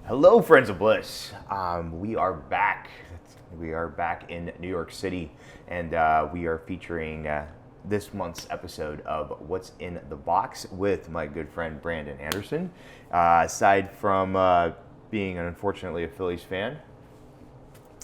Hello, friends of bliss. We are back. We are back in New York City, and we are featuring this month's episode of What's in the Box with my good friend Brandon Anderson. Aside from being, unfortunately, a Phillies fan,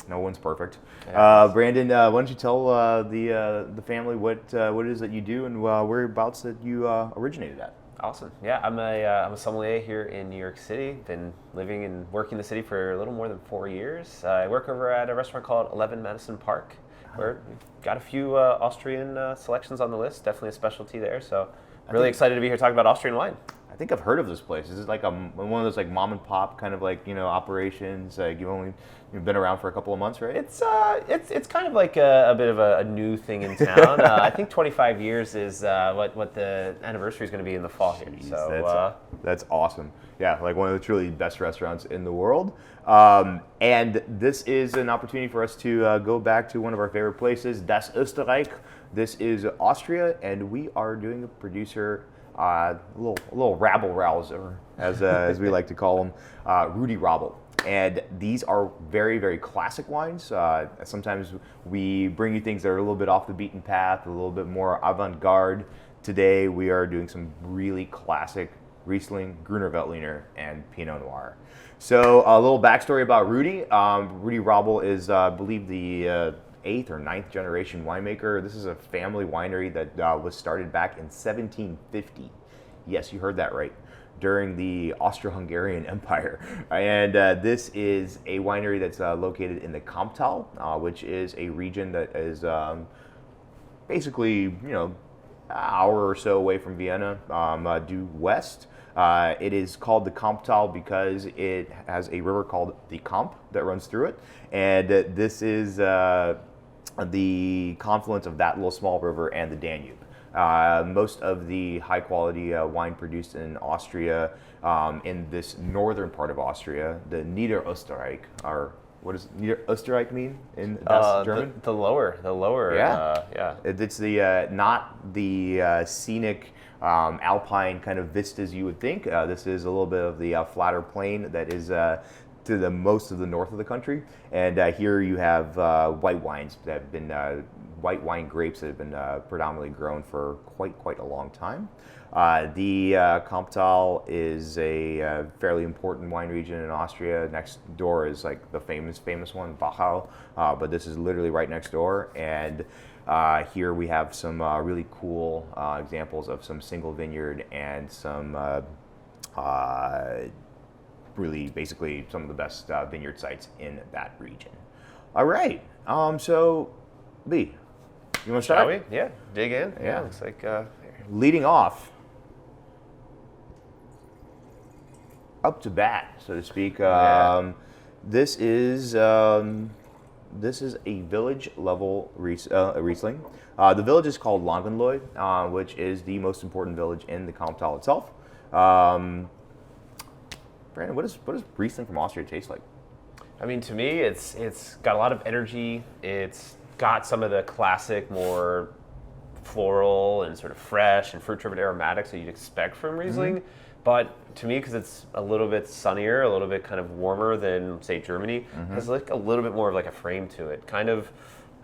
no one's perfect. Brandon, why don't you tell the family what it is that you do and whereabouts that you originated at? Awesome. Yeah, I'm a sommelier here in New York City. Been living and working in the city for a little more than 4 years. I work over at a restaurant called 11 Madison Park, where we've got a few Austrian selections on the list. Definitely a specialty there. So really excited to be here talking about Austrian wine. I think I've heard of this place. Is this like one of those like mom and pop kind of like operations? Like you've been around for a couple of months, right? It's kind of like a bit of a new thing in town. I think 25 years is what the anniversary is going to be in the fall here. Jeez, So that's awesome. Yeah, like one of the truly best restaurants in the world. And this is an opportunity for us to go back to one of our favorite places, Das Österreich. This is Austria, and we are doing a producer. A little rabble rouser, as we like to call him, Rudi Rabl. And these are very, very classic wines. Sometimes we bring you things that are a little bit off the beaten path, a little bit more avant-garde. Today we are doing some really classic Riesling, Grüner-Veltliner, and Pinot Noir. So a little backstory about Rudi. Rudi Rabl is, I believe, the 8th or 9th generation winemaker. This is a family winery that was started back in 1750. Yes, you heard that right. During the Austro-Hungarian Empire. And this is a winery that's located in the Kamptal, which is a region that is basically, an hour or so away from Vienna, due west. It is called the Kamptal because it has a river called the Kamp that runs through it. And this is the confluence of that little small river and the Danube. Most of the high quality wine produced in Austria, in this northern part of Austria, the Niederösterreich, or what does Niederösterreich mean in German? The lower. Yeah. Yeah. It's the not the scenic alpine kind of vistas you would think. This is a little bit of the flatter plain that is to the most of the north of the country, and here you have white wines that have been white wine grapes that have been predominantly grown for quite a long time. The Kamptal is a fairly important wine region in Austria. Next door is like the famous one, Wachau, but this is literally right next door. And here we have some really cool examples of some single vineyard and some really basically some of the best vineyard sites in that region. All right, so Lee, you want to start? Shall we? Yeah, dig in. Yeah. Looks like Leading off, up to bat, so to speak. This is a village level Riesling. The village is called Langenlois, which is the most important village in the Kamptal itself. Brandon, what does Riesling from Austria taste like? I mean, to me, it's got a lot of energy. It's got some of the classic, more floral and sort of fresh and fruit-driven aromatics that you'd expect from Riesling. Mm-hmm. But to me, because it's a little bit sunnier, a little bit kind of warmer than, say, Germany, has like a little bit more of like a frame to it. Kind of,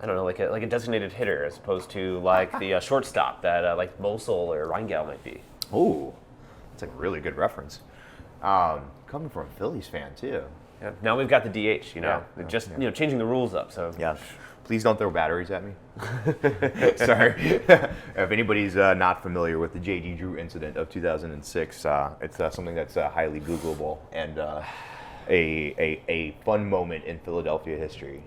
I don't know, like a designated hitter as opposed to like the shortstop that like Mosel or Rheingau might be. Oh, that's a really good reference. Coming from a Phillies fan too. Yeah. Now we've got the DH, just changing the rules up. So yeah, please don't throw batteries at me. Sorry. If anybody's not familiar with the J.D. Drew incident of 2006, it's something that's highly Googleable and a fun moment in Philadelphia history.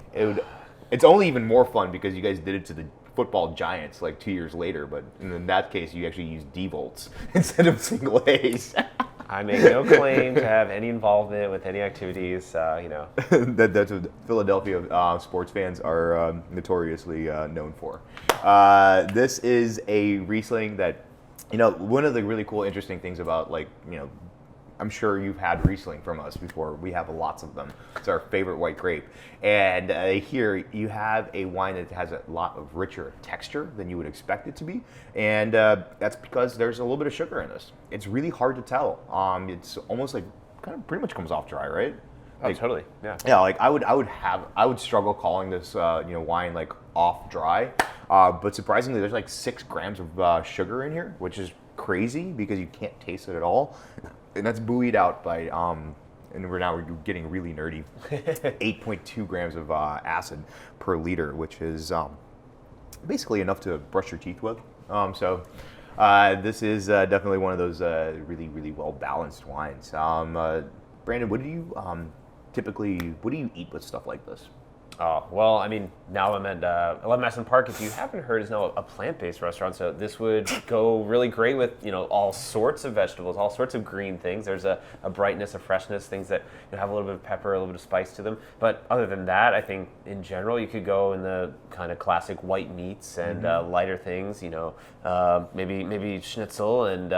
It's only even more fun because you guys did it to the football giants like 2 years later, but in that case, you actually used D-volts instead of single A's. I make no claim to have any involvement with any activities, That's what Philadelphia sports fans are notoriously known for. This is a Riesling that, one of the really cool, interesting things about, I'm sure you've had Riesling from us before. We have lots of them. It's our favorite white grape. And here you have a wine that has a lot of richer texture than you would expect it to be. And that's because there's a little bit of sugar in this. It's really hard to tell. It's almost like kind kind of pretty much comes off dry, right? Oh, totally. Yeah. Yeah, like I would struggle calling this wine like off dry, but surprisingly, there's like 6 grams of sugar in here, which is crazy because you can't taste it at all, and that's buoyed out by and we're getting really nerdy. 8.2 grams of acid per liter, which is basically enough to brush your teeth with. So this is definitely one of those really well balanced wines. Brandon, what do you eat with stuff like this? Oh, well, I mean, now I'm at 11 Madison Park. If you haven't heard, is now a plant-based restaurant, so this would go really great with, all sorts of vegetables, all sorts of green things. There's a brightness, a freshness, things that have a little bit of pepper, a little bit of spice to them. But other than that, I think in general, you could go in the kind of classic white meats and lighter things, maybe schnitzel and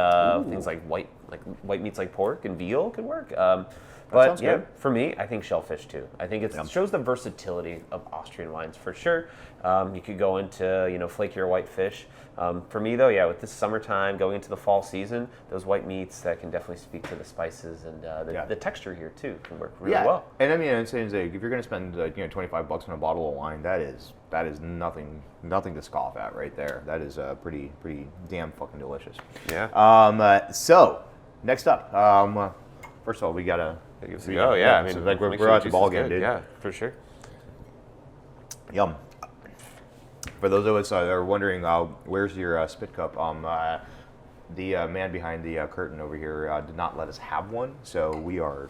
things like white meats like pork and veal could work. But yeah, for me, I think shellfish too. I think it shows the versatility of Austrian wines for sure. You could go into flakier white fish. For me though, yeah, with this summertime going into the fall season, those white meats that can definitely speak to the spices and the texture here too can work really well. And I mean, I'm saying if you're going to spend $25 on a bottle of wine, that is nothing to scoff at right there. That is pretty damn fucking delicious. Yeah. So next up, first of all, we gotta. Give it a go, yeah. I mean, so like we're at the ball game, dude. Yeah, for sure. Yum. For those of us that are wondering, where's your spit cup? The man behind the curtain over here did not let us have one, so we are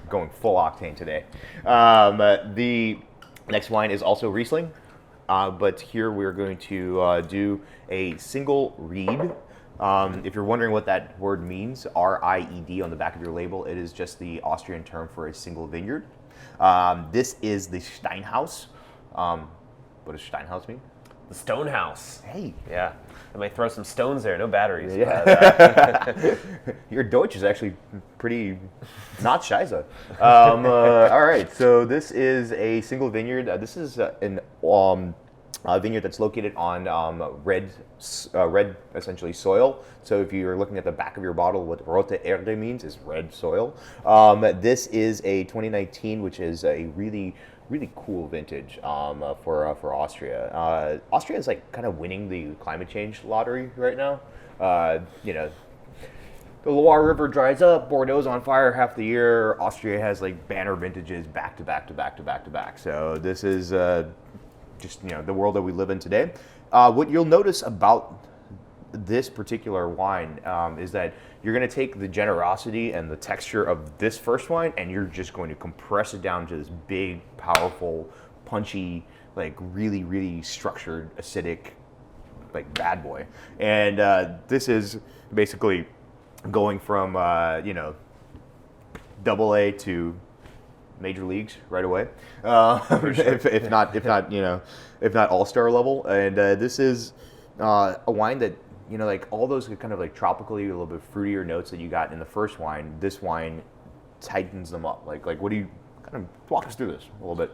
going full octane today. The next wine is also Riesling, but here we're going to do a single reed. If you're wondering what that word means, R-I-E-D on the back of your label, it is just the Austrian term for a single vineyard. This is the Steinhaus. What does Steinhaus mean? The stone house. Hey. Yeah. I might throw some stones there, no batteries. Yeah. Your Deutsch is actually pretty not scheiße. All right, so this is a single vineyard. This is an vineyard that's located on red essentially soil. So if you're looking at the back of your bottle, what Rote Erde means is red soil. This is a 2019, which is a really cool vintage for Austria. Austria is like kind of winning the climate change lottery right now. The Loire River dries up, Bordeaux's on fire half the year. Austria has like banner vintages back to back. So this is just the world that we live in today. What you'll notice about this particular wine is that you're going to take the generosity and the texture of this first wine, and you're just going to compress it down to this big, powerful, punchy, like really structured, acidic, like bad boy. And this is basically going from double A to major leagues right away, if not all-star level. And this is a wine that like all those kind of like tropically a little bit fruitier notes that you got in the first wine. This wine tightens them up. Like what do you kind of walk us through this a little bit?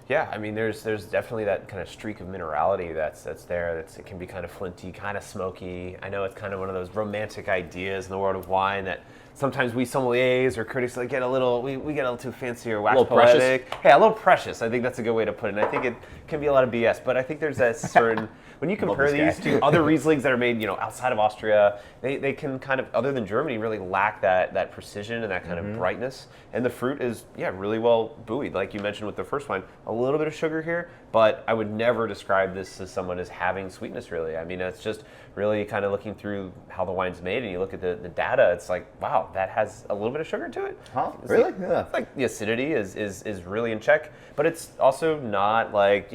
Yeah, I mean, there's definitely that kind of streak of minerality that's there. It can be kind of flinty, kind of smoky. I know it's kind of one of those romantic ideas in the world of wine that sometimes we sommeliers or critics get a little, we get a little too fancy or wax poetic. Precious. Yeah, a little precious. I think that's a good way to put it. And I think it can be a lot of BS, but I think there's that certain, when you compare these to other Rieslings that are made, outside of Austria, they can kind of, other than Germany, really lack that precision and that kind of brightness. And the fruit is, really well buoyed. Like you mentioned with the first wine, a little bit of sugar here, but I would never describe this as someone as having sweetness, really. I mean, it's just really kind of looking through how the wine's made, and you look at the data, it's like, wow, that has a little bit of sugar to it. Huh? Really? Yeah. Like the acidity is really in check, but it's also not like,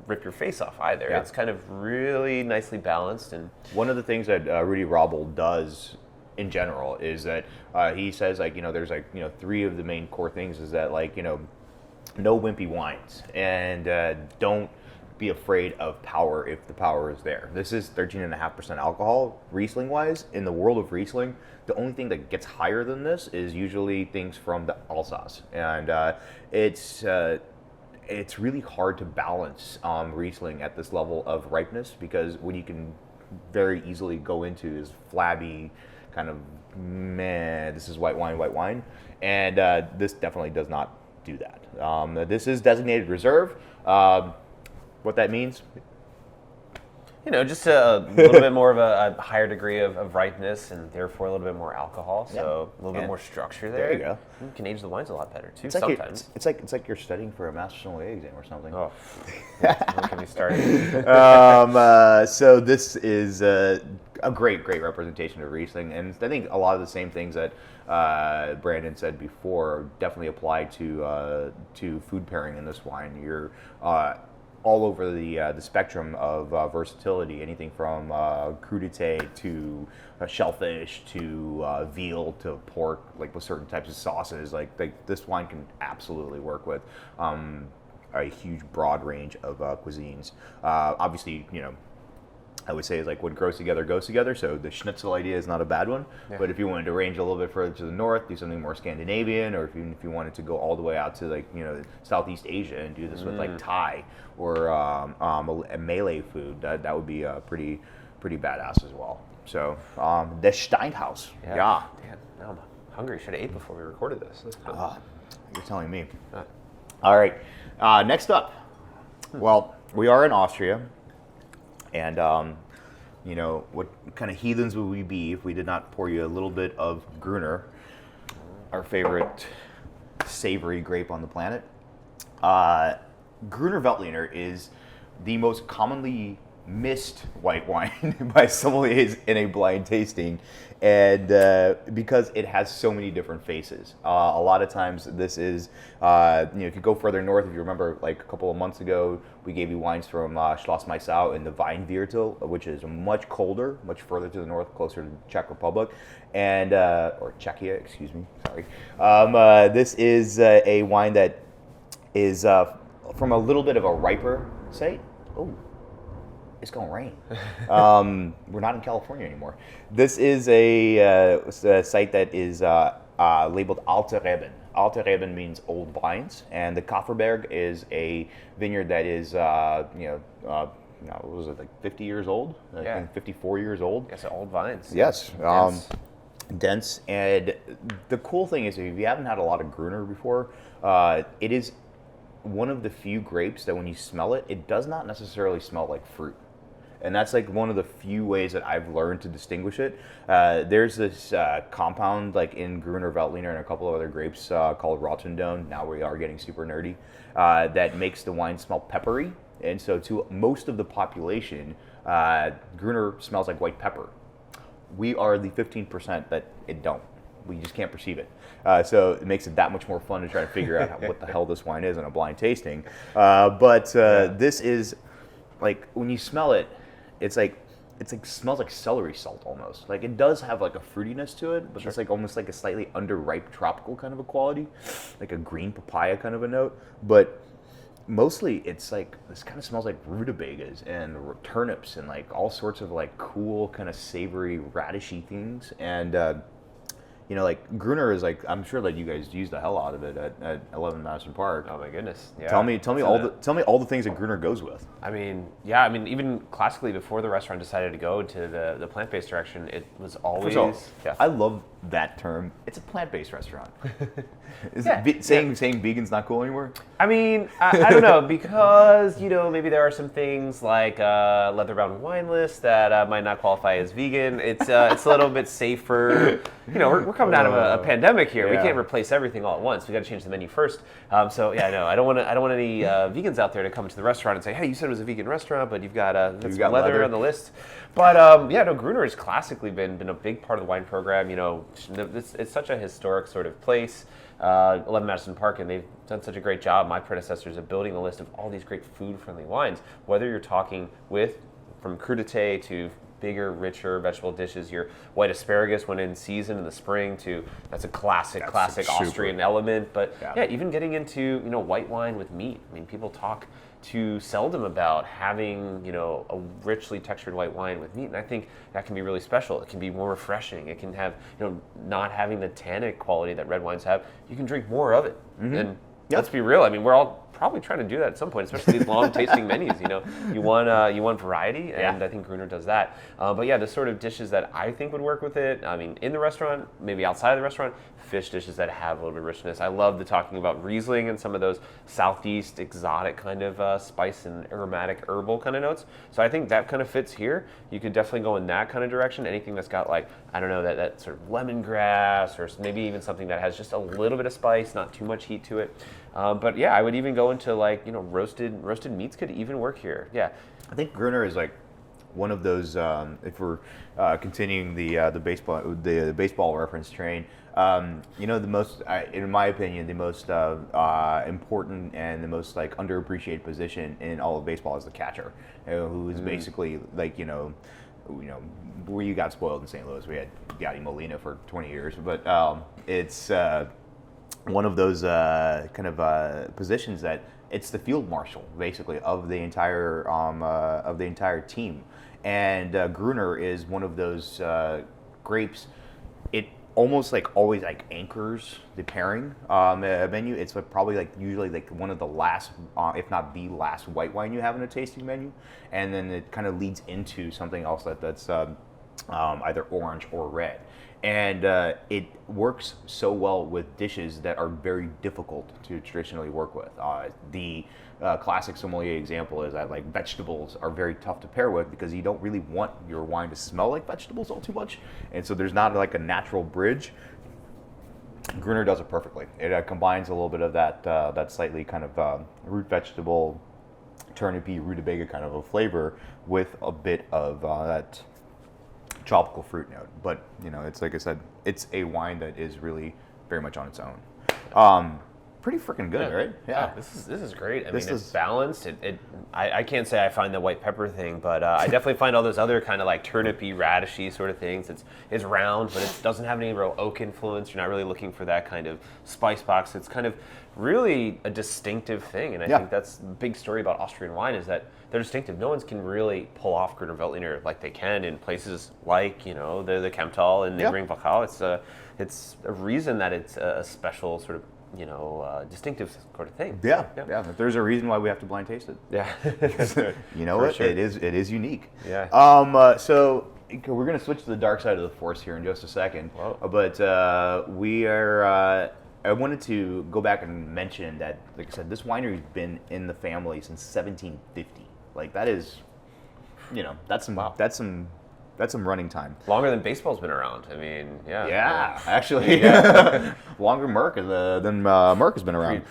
rip your face off either. Yeah. It's kind of really nicely balanced. And one of the things that Rudi Rabl does in general is that he says there's 3 of the main core things is that no wimpy wines, and don't be afraid of power if the power is there. This is 13.5% alcohol, Riesling wise. In the world of Riesling, the only thing that gets higher than this is usually things from the Alsace, and it's really hard to balance Riesling at this level of ripeness, because what you can very easily go into is flabby, kind of meh, this is white wine, and this definitely does not do that. This is designated reserve. What that means? Just a little bit more of a higher degree of ripeness and therefore a little bit more alcohol. So a little bit more structure there. There you go. You can age the wines a lot better too. It's Sometimes it's like you're studying for a master sommelier exam or something. Oh, don't get me started. So this is a great representation of Riesling, and I think a lot of the same things that Brandon said before definitely apply to food pairing in this wine. You're all over the spectrum of versatility, anything from crudité to shellfish to veal to pork, like with certain types of sauces. Like this wine can absolutely work with a huge broad range of cuisines. Obviously, I would say is like what grows together goes together. So the schnitzel idea is not a bad one. Yeah. But if you wanted to range a little bit further to the north, do something more Scandinavian, or if you wanted to go all the way out to like Southeast Asia and do this with like Thai or a Malay food, that would be pretty badass as well. So the Steinhaus, yeah. Damn, now I'm hungry. Should have ate before we recorded this. You're telling me. All right. Next up, well, we are in Austria. And, what kind of heathens would we be if we did not pour you a little bit of Gruner, our favorite savory grape on the planet? Grüner-Veltliner is the most commonly missed white wine by sommeliers in a blind tasting, and because it has so many different faces. A lot of times this is, if you go further north, if you remember like a couple of months ago, we gave you wines from Schloss Maisau in the Weinviertel, which is much colder, much further to the north, closer to the Czech Republic, and or Czechia, excuse me, sorry. This is a wine that is from a little bit of a riper site. Oh. It's gonna rain. We're not in California anymore. This is a site that is labeled Alte Reben. Alte Reben means old vines, and the Käferberg is a vineyard that is, what was it, like 50 years old? I think 54 years old. Yes, old vines. Yes. Dense. And the cool thing is, if you haven't had a lot of Gruner before, it is one of the few grapes that when you smell it, it does not necessarily smell like fruit. And that's like one of the few ways that I've learned to distinguish it. There's this compound like in Grüner-Veltliner and a couple of other grapes called Rotendone. Now we are getting super nerdy. That makes the wine smell peppery. And so to most of the population, Gruner smells like white pepper. We are the 15% that it don't. We just can't perceive it. So it makes it that much more fun to try to figure out what the hell this wine is in a blind tasting. This is like, when you smell it, it's like smells like celery salt almost. Like it does have like a fruitiness to it, but it's like almost like a slightly underripe tropical kind of a quality, like a green papaya kind of a note. But mostly it's like, this kind of smells like rutabagas and turnips and like all sorts of like cool kind of savory radishy things. And like Gruner is like, I'm sure that you guys use the hell out of it at 11 Madison Park. Oh my goodness! Yeah. Tell me all the things that Gruner goes with. I mean, even classically before the restaurant decided to go to the plant-based direction, it was always. I love that term. It's a plant-based restaurant. Saying vegan's not cool anymore? I mean, I don't know, because maybe there are some things like leather-bound wine list that might not qualify as vegan. It's a little bit safer. We're coming out of a pandemic here. Yeah. We can't replace everything all at once. We got to change the menu first. I don't want any vegans out there to come to the restaurant and say, "Hey, you said it was a vegan restaurant, but you've got some leather on the list." But Gruner has classically been a big part of the wine program. It's such a historic sort of place. 11 Madison Park, and they've done such a great job, my predecessors, of building a list of all these great food-friendly wines. Whether you're talking from crudité to bigger, richer vegetable dishes, your white asparagus when in season in the spring, that's a classic Austrian element. But even getting into white wine with meat. I mean, people talk too seldom about having a richly textured white wine with meat, and I think that can be really special. It can be more refreshing. It can have not having the tannic quality that red wines have. You can drink more of it, and let's be real. I mean, we're all probably trying to do that at some point, especially these long tasting menus. You want variety, and I think Gruner does that. But yeah, the sort of dishes that I think would work with it. I mean, in the restaurant, maybe outside of the restaurant, fish dishes that have a little bit of richness. I love the talking about Riesling and some of those southeast exotic kind of spice and aromatic herbal kind of notes. So I think that kind of fits here. You could definitely go in that kind of direction. Anything that's got like, I don't know, that sort of lemongrass, or maybe even something that has just a little bit of spice, not too much heat to it. But yeah, I would even go into like, roasted meats could even work here. Yeah. I think Gruner is like one of those. If we're continuing the baseball reference train, the most, in my opinion, the most important and the most like underappreciated position in all of baseball is the catcher, who is basically like where you got spoiled in St. Louis. We had Yadi Molina for 20 years, but it's one of those kind of positions that it's the field marshal basically of the entire team, and Gruner is one of those grapes. It almost like always like anchors the pairing menu. It's probably like usually like one of the last, if not the last, white wine you have in a tasting menu, and then it kind of leads into something else that's either orange or red. And it works so well with dishes that are very difficult to traditionally work with. The classic sommelier example is that like vegetables are very tough to pair with because you don't really want your wine to smell like vegetables all too much, and so there's not like a natural bridge. Gruner does it perfectly. It combines a little bit of that slightly kind of root vegetable, turnipy, rutabaga kind of a flavor with a bit of that tropical fruit note. But it's like I said, it's a wine that is really very much on its own. Pretty freaking good, right? Yeah. This is great. I mean, it's balanced. I can't say I find the white pepper thing, but I definitely find all those other kind of like turnipy, radishy sort of things. It's round, but it doesn't have any real oak influence. You're not really looking for that kind of spice box. It's kind of really a distinctive thing, and I think that's the big story about Austrian wine is that they're distinctive. No one can really pull off Grüner-Veltliner like they can in places like the Kemptal and the Ringwachau. It's a reason that it's a special sort of distinctive sort of thing. Yeah. There's a reason why we have to blind taste it. Yeah. You know what? Sure. It is unique. Yeah. So we're gonna switch to the dark side of the force here in just a second. Whoa. But we are. I wanted to go back and mention that, like I said, this winery's been in the family since 1750. Like that is, that's some running time. Longer than baseball's been around. I mean, yeah. Yeah, actually, longer than Merck has been around.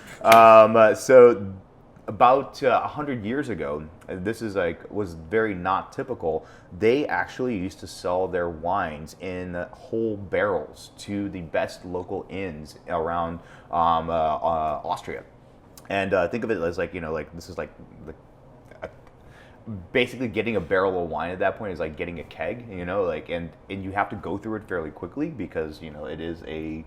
So about 100 years ago, this was very not typical. They actually used to sell their wines in whole barrels to the best local inns around Austria, and think of it as like this is like basically getting a barrel of wine at that point is like getting a keg, and you have to go through it fairly quickly because it is a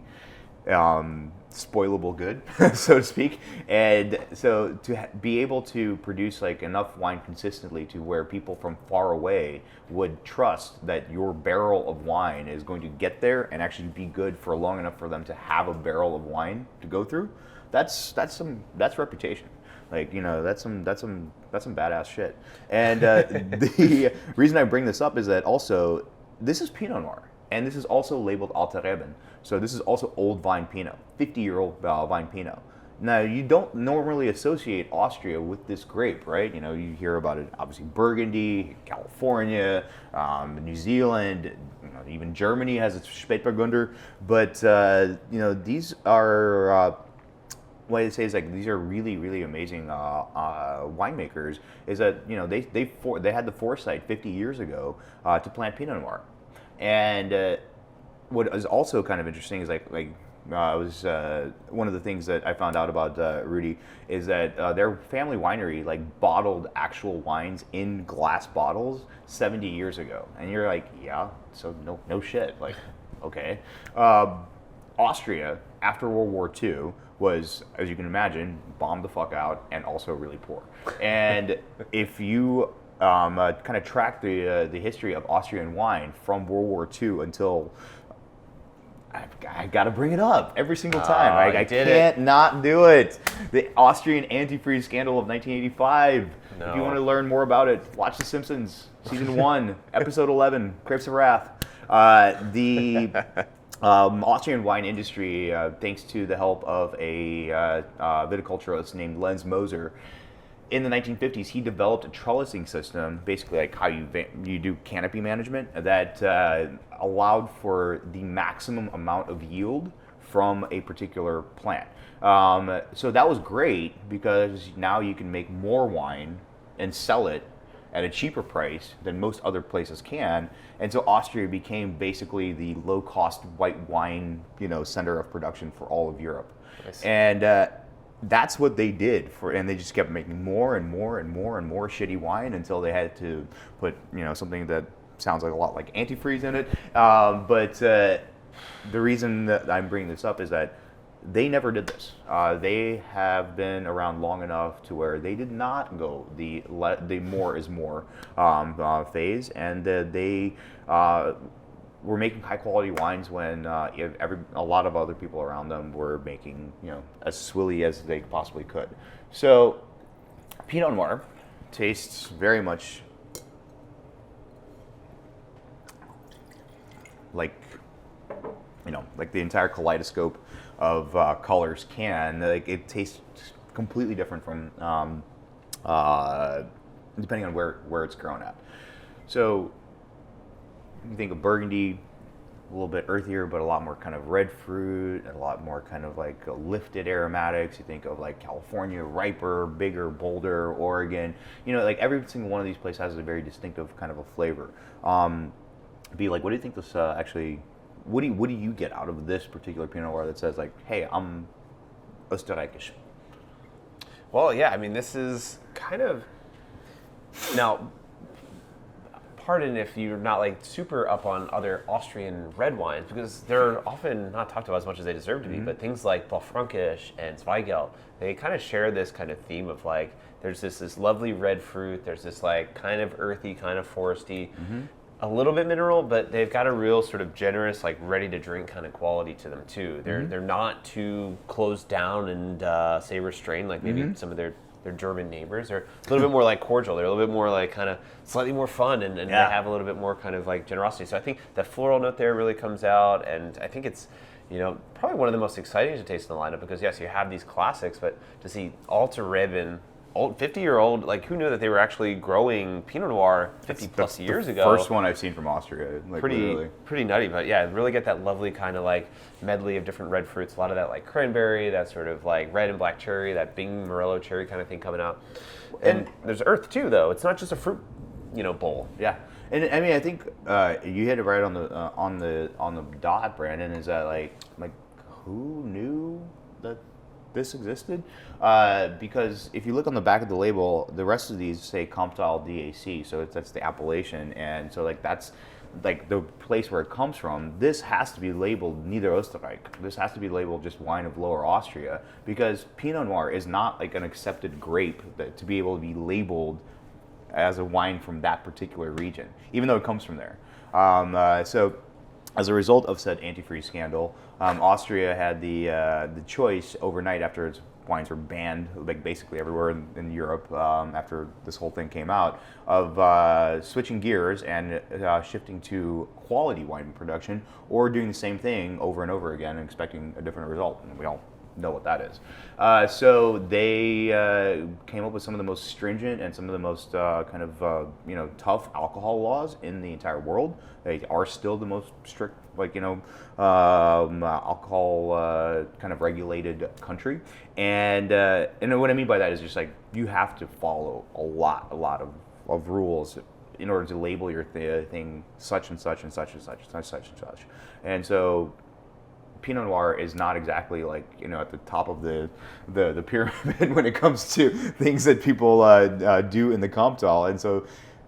spoilable good, so to speak. And so to be able to produce like enough wine consistently to where people from far away would trust that your barrel of wine is going to get there and actually be good for long enough for them to have a barrel of wine to go through, that's reputation. Like, that's some badass shit. And the reason I bring this up is that also this is Pinot Noir, and this is also labeled Alte Reben. So this is also old vine Pinot, 50-year-old vine Pinot. Now, you don't normally associate Austria with this grape, right? You hear about it, obviously, Burgundy, California, New Zealand, even Germany has its Spätburgunder. But, these are... what I say is like these are really, really amazing winemakers. Is that they had the foresight 50 years ago to plant Pinot Noir, and what is also kind of interesting is was one of the things that I found out about Rudi is that their family winery bottled actual wines in glass bottles 70 years ago, and you're like, yeah, so no shit, okay. Austria after World War II was, as you can imagine, bombed the fuck out and also really poor. And if you kind of track the history of Austrian wine from World War II until I got to bring it up every single time. I did can't not do it. The Austrian antifreeze scandal of 1985. No. If you want to learn more about it, watch The Simpsons, season 1, episode 11, Grapes of Wrath. The Austrian wine industry, thanks to the help of a viticulturalist named Lenz Moser, in the 1950s, he developed a trellising system, basically like how you do canopy management, that allowed for the maximum amount of yield from a particular plant. So that was great because now you can make more wine and sell it at a cheaper price than most other places can. And so Austria became basically the low-cost white wine, center of production for all of Europe. Nice. And that's what they did and they just kept making more and more and more and more shitty wine until they had to put, something that sounds like a lot like antifreeze in it. But the reason that I'm bringing this up is that they never did this. They have been around long enough to where they did not go the more is more phase, and they were making high quality wines when a lot of other people around them were making as swilly as they possibly could. So Pinot Noir tastes very much like like the entire kaleidoscope of colors can. Like it tastes completely different from depending on where it's grown at. So you think of Burgundy, a little bit earthier, but a lot more kind of red fruit, and a lot more kind of like lifted aromatics. You think of like California, riper, bigger, bolder, Oregon. Like every single one of these places has a very distinctive kind of a flavor. Be like, what do you think this actually? What do you get out of this particular Pinot Noir that says like, hey, I'm Österreichisch? Well, yeah, I mean, this is kind of now. Pardon if you're not like super up on other Austrian red wines, because they're often not talked about as much as they deserve to be, but things like Blaufränkisch and Zweigelt, they kind of share this kind of theme of like, there's this lovely red fruit, there's this like kind of earthy, kind of foresty, a little bit mineral, but they've got a real sort of generous, like ready to drink kind of quality to them too. They're not too closed down and say restrained like maybe some of their German neighbors. They're a little bit more like cordial. They're a little bit more like kind of slightly more fun, and they have a little bit more kind of like generosity. So I think that floral note there really comes out, and I think it's probably one of the most exciting to taste in the lineup, because yes, you have these classics, but to see Alter Reben, old 50-year-old, like who knew that they were actually growing Pinot Noir 50 plus years ago? First one I've seen from Austria, like pretty nutty, but yeah, really get that lovely kind of like medley of different red fruits. A lot of that like cranberry, that sort of like red and black cherry, that Bing Morello cherry kind of thing coming out. And there's earth too, though. It's not just a fruit, bowl. Yeah, and I mean, I think you hit it right on the dot, Brandon. Is that like who knew that this existed? Because if you look on the back of the label, the rest of these say Comtal DAC, so that's the appellation, and so like that's like the place where it comes from. This has to be labeled Niederösterreich. This has to be labeled just wine of Lower Austria, because Pinot Noir is not like an accepted grape to be able to be labeled as a wine from that particular region, even though it comes from there. So as a result of said antifreeze scandal, Austria had the choice overnight, after its wines were banned like basically everywhere in Europe after this whole thing came out, of switching gears and shifting to quality wine production, or doing the same thing over and over again and expecting a different result. And we all know what that is. So they came up with some of the most stringent and some of the most kind of tough alcohol laws in the entire world. They are still the most strict, alcohol kind of regulated country. And what I mean by that is just like you have to follow a lot of rules in order to label your thing such and such and such and such and such and such. And so Pinot Noir is not exactly like at the top of the pyramid when it comes to things that people do in the Comtal, and so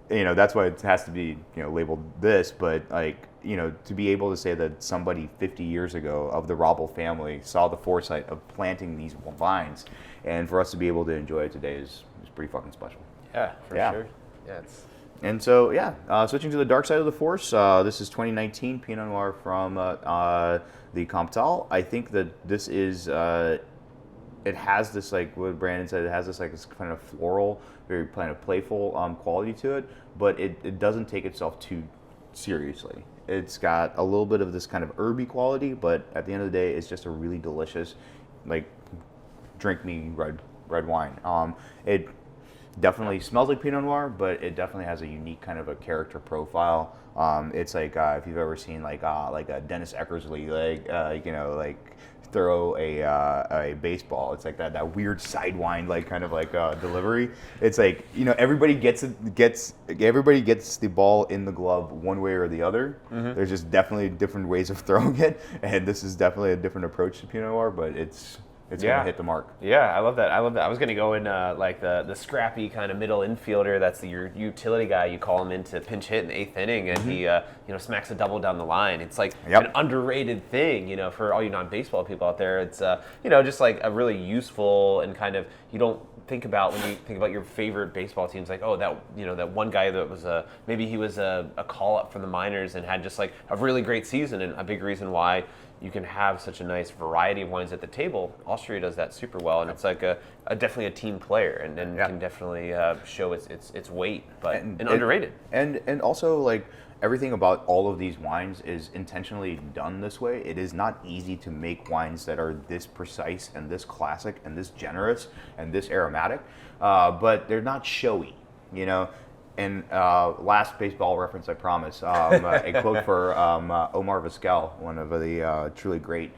that's why it has to be labeled this. But to be able to say that somebody 50 years ago of the Rabl family saw the foresight of planting these vines, and for us to be able to enjoy it today is pretty fucking special. Yeah, for sure. Yeah, And so, switching to the dark side of the force, this is 2019 Pinot Noir from the Comtal. I think that this is, it has this, like what Brandon said, it has this, like, this kind of floral, very kind of playful quality to it, but it doesn't take itself too seriously. It's got a little bit of this kind of herby quality, but at the end of the day, it's just a really delicious, like, drink me red wine. It definitely smells like Pinot Noir, but it definitely has a unique kind of a character profile. It's like if you've ever seen like a Dennis Eckersley, like throw a baseball. It's like that weird sidewind like kind of like delivery. It's like, everybody gets the ball in the glove one way or the other. Mm-hmm. There's just definitely different ways of throwing it, and this is definitely a different approach to Pinot Noir, but it's gonna hit the mark. Yeah, I love that. I was gonna go in like the scrappy kind of middle infielder. That's your utility guy. You call him in to pinch hit in the 8th inning, and he smacks a double down the line. It's like an underrated thing, for all you non-baseball people out there. It's just like a really useful and kind of, you don't think about when you think about your favorite baseball teams, like, oh, that one guy that was maybe he was a call up from the minors and had just like a really great season, and a big reason why you can have such a nice variety of wines at the table. Austria does that super well, and it's like definitely a team player, and can definitely show its weight, but underrated. And also, like, everything about all of these wines is intentionally done this way. It is not easy to make wines that are this precise and this classic and this generous and this aromatic, but they're not showy, And last baseball reference, I promise. A quote for Omar Vizquel, one of the truly great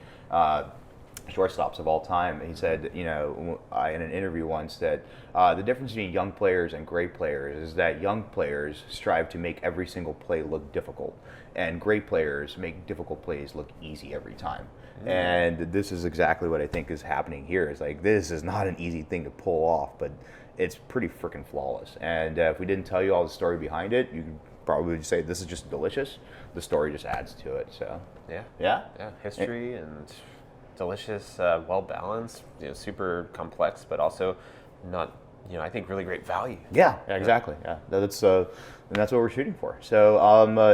shortstops of all time. He said, in an interview once, that the difference between young players and great players is that young players strive to make every single play look difficult, and great players make difficult plays look easy every time. Mm. And this is exactly what I think is happening here. It's like, this is not an easy thing to pull off, but it's pretty freaking flawless. And if we didn't tell you all the story behind it, you could probably say this is just delicious. The story just adds to it. So yeah. History and delicious, well balanced. Super complex, but also not. I think really great value. Yeah, exactly. Yeah, that's and that's what we're shooting for. So,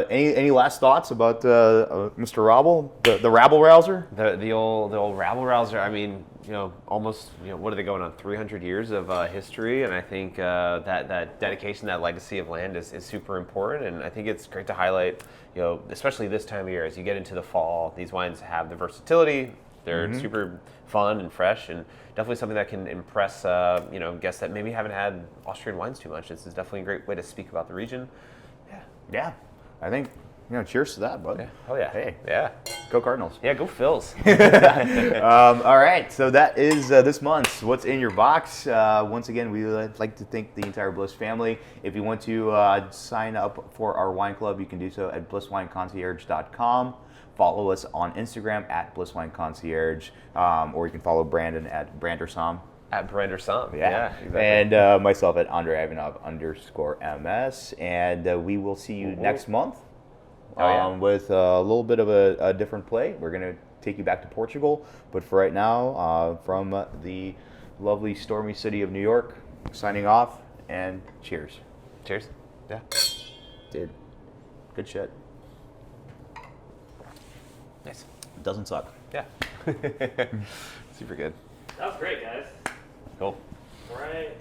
any last thoughts about Mr. Rabl, the rabble rouser? The old rabble rouser. I mean, almost, what are they going on, 300 years of history, and I think that dedication, that legacy of land is super important, and I think it's great to highlight, especially this time of year as you get into the fall. These wines have the versatility. They're super fun and fresh, and definitely something that can impress guests that maybe haven't had Austrian wines too much. This is definitely a great way to speak about the region. Yeah. I think, cheers to that, bud. Yeah. Oh yeah. Hey. Yeah. Go Cardinals. Yeah, go Phils. All right, so that is this month's What's in Your Box. Once again, we would like to thank the entire Bliss family. If you want to sign up for our wine club, you can do so at blisswineconcierge.com. Follow us on Instagram at blisswineconcierge, or you can follow Brandon at Brandersom. At Brandersom, yeah, exactly. And myself at Andrey _MS. And we will see you next month with a little bit of a different play. We're going to take you back to Portugal. But for right now, from the lovely stormy city of New York, signing off, and cheers. Cheers. Yeah. Dude, good shit. Nice. Doesn't suck. Yeah. Super good. That was great, guys. Cool. All right.